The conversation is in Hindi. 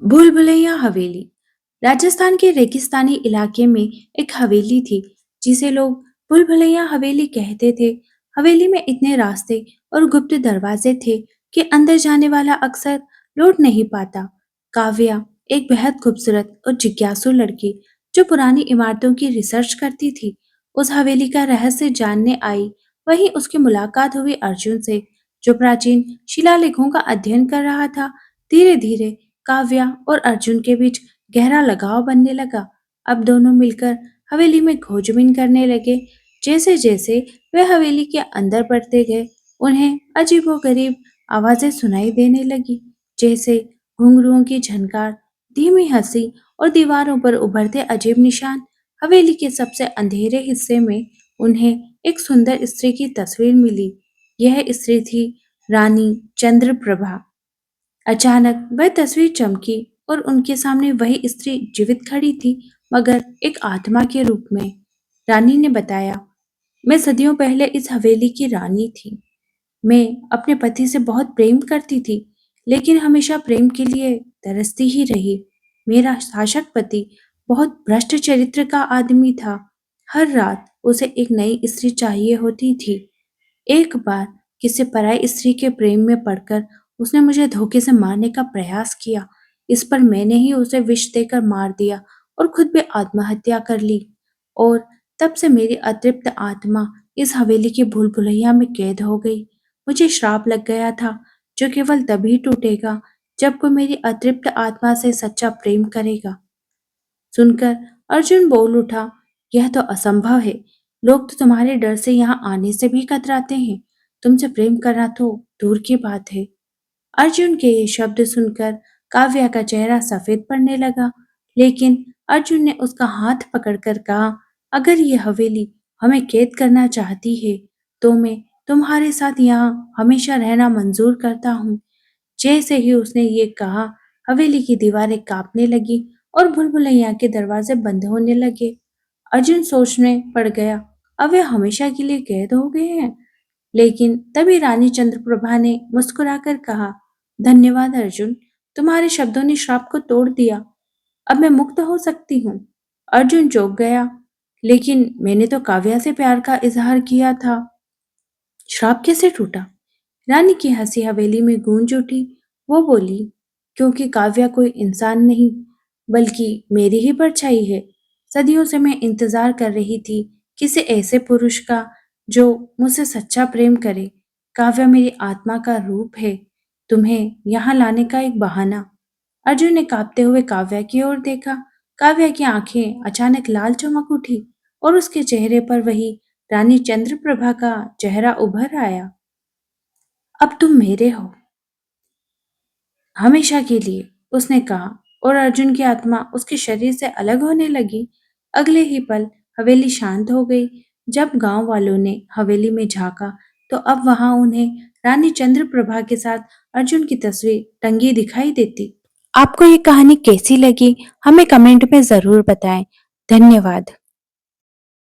भूल भुलैया हवेली। राजस्थान के रेगिस्तानी इलाके में एक हवेली थी जिसे लोग भूल भुलैया हवेली कहते थे। हवेली में इतने रास्ते और गुप्त दरवाजे थे कि अंदर जाने वाला अक्सर लौट नहीं पाता। काव्या एक बेहद खूबसूरत और जिज्ञासु लड़की जो पुरानी इमारतों की रिसर्च करती थी, उस हवेली का रहस्य जानने आई। वहीं उसकी मुलाकात हुई अर्जुन से, जो प्राचीन शिलालेखों का अध्ययन कर रहा था। धीरे धीरे काव्या और अर्जुन के बीच गहरा लगाव बनने लगा। अब दोनों मिलकर हवेली में खोजबीन करने लगे। जैसे जैसे वे हवेली के अंदर बढ़ते गए, उन्हें अजीबोगरीब आवाजें सुनाई देने लगी, जैसे घुंघरुओं की झनकार, धीमी हंसी और दीवारों पर उभरते अजीब निशान। हवेली के सबसे अंधेरे हिस्से में उन्हें एक सुंदर स्त्री की तस्वीर मिली। यह स्त्री थी रानी चंद्रप्रभा। अचानक वह तस्वीर चमकी और उनके सामने वही स्त्री जीवित खड़ी थी, मगर एक आत्मा के रूप में। रानी ने बताया, मैं सदियों पहले इस हवेली की रानी थी। मैं अपने पति से बहुत प्रेम करती थी, लेकिन हमेशा प्रेम के लिए तरसती ही रही। मेरा शासक पति बहुत भ्रष्ट चरित्र का आदमी था। हर रात उसे एक नई स्त्री चाहिए होती थी। एक बार किसी पराई स्त्री के प्रेम में पड़कर उसने मुझे धोखे से मारने का प्रयास किया। इस पर मैंने ही उसे विष देकर मार दिया और खुद भी आत्महत्या कर ली। और तब से मेरी अतृप्त आत्मा इस हवेली की भूल भुलैया में कैद हो गई। मुझे श्राप लग गया था, जो केवल तभी टूटेगा जब कोई मेरी अतृप्त आत्मा से सच्चा प्रेम करेगा। सुनकर अर्जुन बोल उठा, यह तो असंभव है। लोग तो तुम्हारे डर से यहाँ आने से भी कतराते हैं। तुमसे प्रेम करना तो दूर की बात है। अर्जुन के ये शब्द सुनकर काव्या का चेहरा सफेद पड़ने लगा, लेकिन अर्जुन ने उसका हाथ पकड़कर कहा, अगर ये हवेली हमें कैद करना चाहती है, तो मैं तुम्हारे साथ यहाँ हमेशा रहना मंजूर करता हूँ। जैसे ही उसने ये कहा, हवेली की दीवारें कांपने लगी और भूलभुलैया के दरवाजे बंद होने लगे। अर्जुन सोच में पड़ गया, अब वे हमेशा के लिए कैद हो गए हैं। लेकिन तभी रानी चंद्रप्रभा ने मुस्कुराकर कहा, धन्यवाद अर्जुन, तुम्हारे शब्दों ने श्राप को तोड़ दिया। अब मैं मुक्त हो सकती हूँ। अर्जुन चौंक गया, लेकिन मैंने तो काव्या से प्यार का इजहार किया था। श्राप कैसे टूटा? रानी की हंसी हवेली में गूंज उठी। वो बोली, क्योंकि काव्या कोई इंसान नहीं, बल्कि मेरी ही परछाई है। सदियों से मैं इंतजार कर रही थी किसी ऐसे पुरुष का जो मुझसे सच्चा प्रेम करे। काव्या मेरी आत्मा का रूप है, तुम्हें यहाँ लाने का एक बहाना। अर्जुन ने कांपते हुए काव्या की ओर देखा। काव्या की आंखें अचानक लाल चमक उठी और उसके चेहरे पर वही रानी चंद्रप्रभा का चेहरा उभर आया। अब तुम मेरे हो, हमेशा के लिए, उसने कहा, और अर्जुन की आत्मा उसके शरीर से अलग होने लगी। अगले ही पल हवेली शांत हो गई। जब गांव वालों ने हवेली में झांका, तो अब वहां उन्हें रानी चंद्रप्रभा के साथ अर्जुन की तस्वीर टंगी दिखाई देती। आपको ये कहानी कैसी लगी, हमें कमेंट में जरूर बताएं। धन्यवाद।